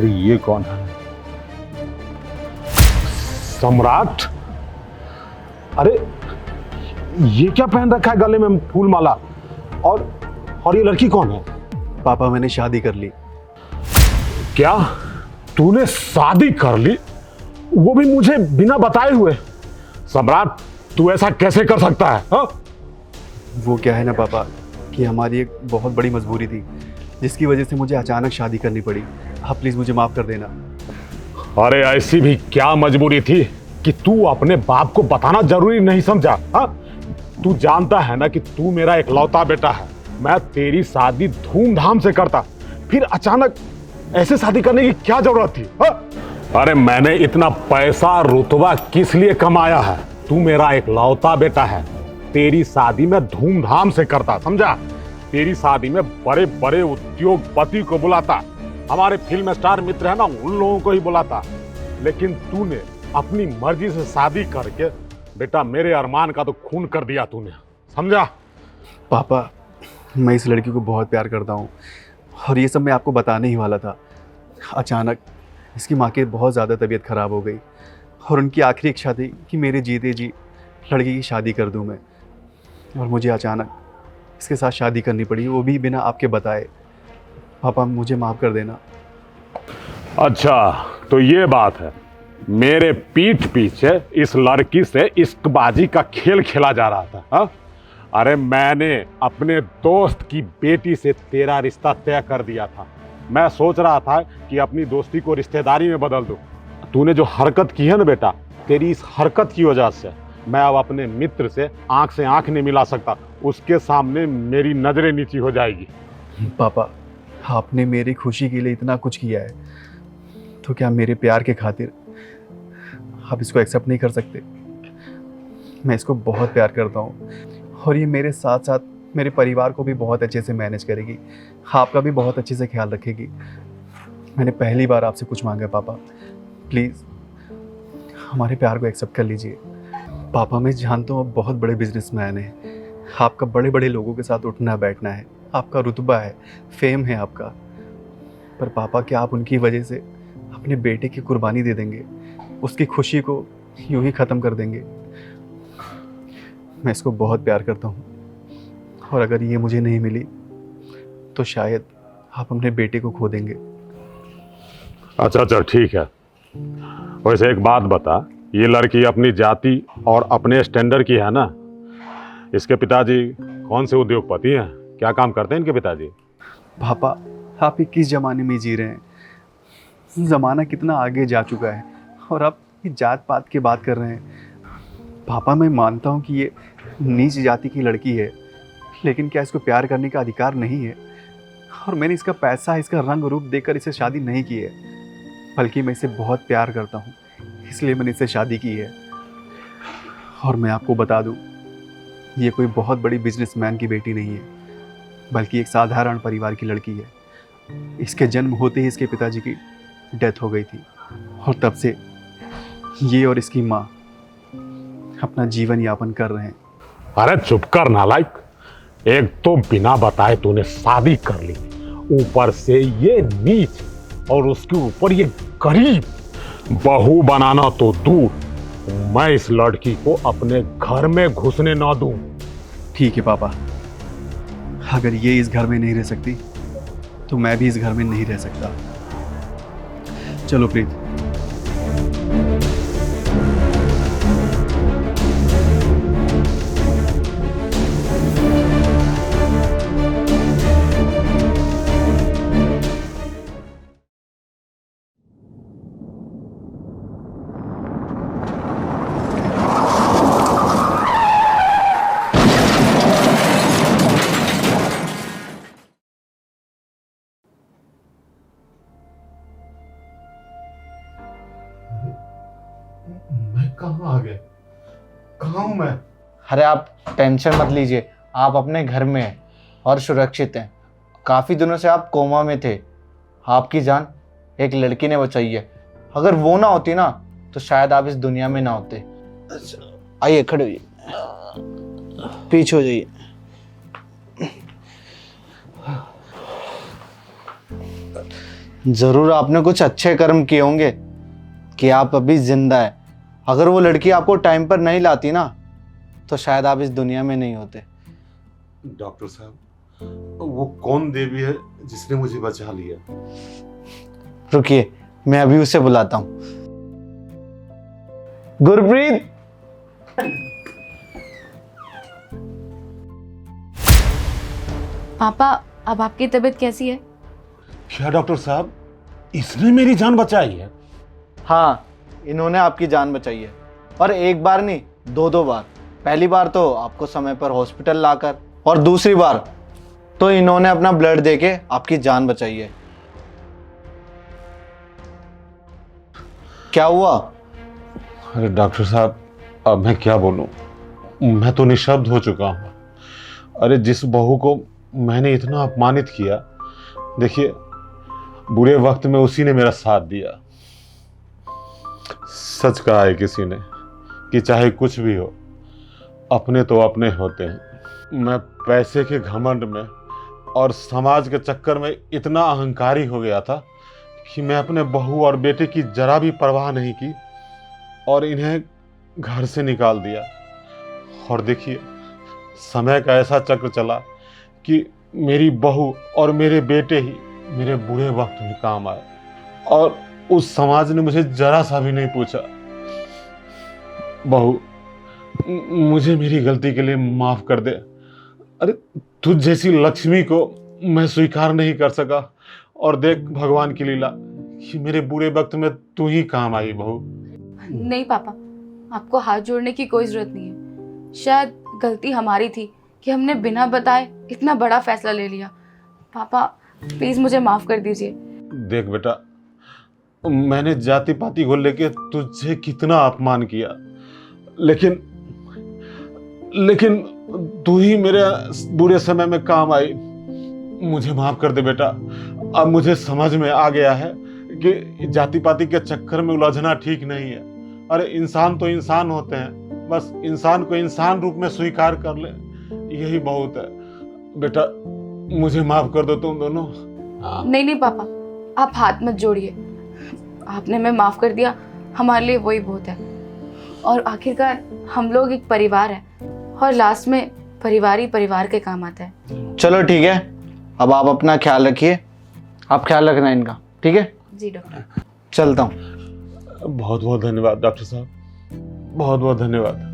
अरे ये कौन है? सम्राट? अरे ये क्या पहन रखा है गले में फूल माला? और ये लड़की कौन है? पापा मैंने शादी कर ली। क्या तूने शादी कर ली, वो भी मुझे बिना बताए हुए? सम्राट तू ऐसा कैसे कर सकता है हा? वो क्या है ना पापा कि हमारी एक बहुत बड़ी मजबूरी थी जिसकी वजह से मुझे अचानक शादी करनी पड़ी। आप प्लीज मुझे माफ कर देना। अरे ऐसी भी क्या मजबूरी थी कि तू अपने बाप को बताना जरूरी नहीं समझा? हा? तू जानता है ना कि तू मेरा इकलौता बेटा है। मैं तेरी शादी धूमधाम से करता, फिर अचानक ऐसे शादी करने की क्या जरूरत थी हा? अरे मैंने इतना पैसा रुतबा किस लिए कमाया है? तू मेरा इकलौता बेटा है, तेरी शादी में धूमधाम से करता, समझा? तेरी शादी में बड़े बड़े उद्योगपति को बुलाता, हमारे फिल्म स्टार मित्र है ना उन लोगों को ही बुलाता। लेकिन तूने अपनी मर्जी से शादी करके बेटा मेरे अरमान का तो खून कर दिया तूने, समझा? पापा मैं इस लड़की को बहुत प्यार करता हूँ और ये सब मैं आपको बताने ही वाला था। अचानक इसकी माँ की बहुत ज़्यादा तबीयत ख़राब हो गई और उनकी आखिरी इच्छा थी कि मेरे जीते जी लड़की की शादी कर दूँ मैं, और मुझे अचानक इसके साथ शादी करनी पड़ी, वो भी बिना आपके बताए। पापा मुझे माफ़ कर देना। अच्छा तो ये बात है, मेरे पीठ पीछे इस लड़की से इश्कबाजी का खेल खेला जा रहा था हा? अरे मैंने अपने दोस्त की बेटी से तेरा रिश्ता तय कर दिया था। मैं सोच रहा था कि अपनी दोस्ती को रिश्तेदारी में बदल दूं। तूने जो हरकत की है ना बेटा, तेरी इस हरकत की वजह से मैं अब अपने मित्र से आंख नहीं मिला सकता, उसके सामने मेरी नजरें नीची हो जाएगी। पापा आपने मेरी खुशी के लिए इतना कुछ किया है, तो क्या मेरे प्यार के खातिर आप इसको एक्सेप्ट नहीं कर सकते? मैं इसको बहुत प्यार करता हूँ और ये मेरे साथ साथ मेरे परिवार को भी बहुत अच्छे से मैनेज करेगी, आपका भी बहुत अच्छे से ख्याल रखेगी। मैंने पहली बार आपसे कुछ मांगा पापा, प्लीज़ हमारे प्यार को एक्सेप्ट कर लीजिए। पापा मैं जानता हूँ आप बहुत बड़े बिजनेसमैन हैं, आपका बड़े बड़े लोगों के साथ उठना बैठना है, आपका रुतबा है, फेम है आपका, पर पापा क्या आप उनकी वजह से अपने बेटे की कुर्बानी दे देंगे, उसकी खुशी को यूं ही ख़त्म कर देंगे? मैं इसको बहुत प्यार करता हूँ और अगर ये मुझे नहीं मिली तो शायद आप अपने बेटे को खो देंगे। अच्छा ठीक है। वैसे एक बात बता, ये लड़की अपनी जाति और अपने स्टैंडर्ड की है ना? इसके पिताजी कौन से उद्योगपति हैं? क्या काम करते हैं इनके पिताजी? पापा आप ये किस ज़माने में जी रहे हैं? ज़माना कितना आगे जा चुका है और आप ये जात पात की बात कर रहे हैं। पापा मैं मानता हूँ कि ये नीच जाति की लड़की है, लेकिन क्या इसको प्यार करने का अधिकार नहीं है? और मैंने इसका पैसा, इसका रंग रूप देखकर इसे शादी नहीं की है, बल्कि मैं इसे बहुत प्यार करता हूँ, इसलिए मैंने इससे शादी की है। और मैं आपको बता दूँ, ये कोई बहुत बड़ी बिजनेसमैन की बेटी नहीं है, बल्कि एक साधारण परिवार की लड़की है। इसके जन्म होते ही इसके पिताजी की डेथ हो गई थी और तब से ये और इसकी माँ अपना जीवन यापन कर रहे हैं। अरे चुप कर नालायक, एक तो बिना बताए तूने शादी कर ली, ऊपर से ये नीच, और उसके ऊपर ये गरीब। बहू बनाना तो दूर, मैं इस लड़की को अपने घर में घुसने ना दूं। ठीक है पापा, अगर ये इस घर में नहीं रह सकती तो मैं भी इस घर में नहीं रह सकता। चलो प्रीत। मैं कहाँ आ गया? कहाँ हूँ मैं? अरे आप टेंशन मत लीजिए, आप अपने घर में हैं और सुरक्षित हैं। काफ़ी दिनों से आप कोमा में थे, आपकी जान एक लड़की ने बचाई है। अगर वो ना होती ना तो शायद आप इस दुनिया में ना होते। आइए खड़े होइए, पीछे हो जाइए। ज़रूर आपने कुछ अच्छे कर्म किए होंगे कि आप अभी जिंदा है। अगर वो लड़की आपको टाइम पर नहीं लाती ना, तो शायद आप इस दुनिया में नहीं होते। डॉक्टर साहब, वो कौन देवी है जिसने मुझे बचा लिया? रुकिए, मैं अभी उसे बुलाता हूँ। गुरप्रीत, पापा, अब आपकी तबीयत कैसी है? क्या डॉक्टर साहब, इसने मेरी जान बचाई है? हाँ, इन्होंने आपकी जान बचाई है, और एक बार नहीं, दो बार। पहली बार तो आपको समय पर हॉस्पिटल लाकर, और दूसरी बार तो इन्होंने अपना ब्लड देके आपकी जान बचाई है। क्या हुआ? अरे डॉक्टर साहब, अब मैं क्या बोलूं, मैं तो निशब्द हो चुका हूं। अरे जिस बहू को मैंने इतना अपमानित किया, देखिए बुरे वक्त में उसी ने मेरा साथ दिया। सच कहा है किसी ने कि चाहे कुछ भी हो, अपने तो अपने होते हैं। मैं पैसे के घमंड में और समाज के चक्कर में इतना अहंकारी हो गया था कि मैं अपने बहू और बेटे की जरा भी परवाह नहीं की और इन्हें घर से निकाल दिया। और देखिए, समय का ऐसा चक्र चला कि मेरी बहू और मेरे बेटे ही मेरे बुरे वक्त में काम आए, और उस समाज ने मुझे जरा सा भी नहीं पूछा। बहू, मुझे मेरी गलती के लिए माफ कर दे। अरे तुझ जैसी लक्ष्मी को मैं स्वीकार नहीं कर सका, और देख भगवान की लीला कि मेरे बुरे वक्त में तू ही काम आई बहू। नहीं पापा, आपको हाथ जोड़ने की कोई जरूरत नहीं है। शायद गलती हमारी थी कि हमने बिना बताए इतना बड़ा फैसला ले लिया। पापा प्लीज मुझे माफ कर दीजिए। देख बेटा, मैंने जाति पाति को लेके तुझे कितना अपमान किया, लेकिन तू ही मेरे बुरे समय में काम आई। मुझे माफ कर दे बेटा। अब मुझे समझ में आ गया है कि जाति पाति के चक्कर में उलझना ठीक नहीं है। अरे इंसान तो इंसान होते हैं, बस इंसान को इंसान रूप में स्वीकार कर ले, यही बहुत है। बेटा मुझे माफ कर दो तुम दोनों। नहीं पापा, आप हाथ मत जोड़िए। आपने मैं माफ कर दिया, हमारे लिए वही बहुत है। और आखिरकार हम लोग एक परिवार है, और लास्ट में परिवार ही परिवार के काम आता है। चलो ठीक है, अब आप अपना ख्याल रखिए। आप ख्याल रखना इनका, ठीक है? जी डॉक्टर। चलता हूँ। बहुत बहुत धन्यवाद डॉक्टर साहब, बहुत बहुत धन्यवाद।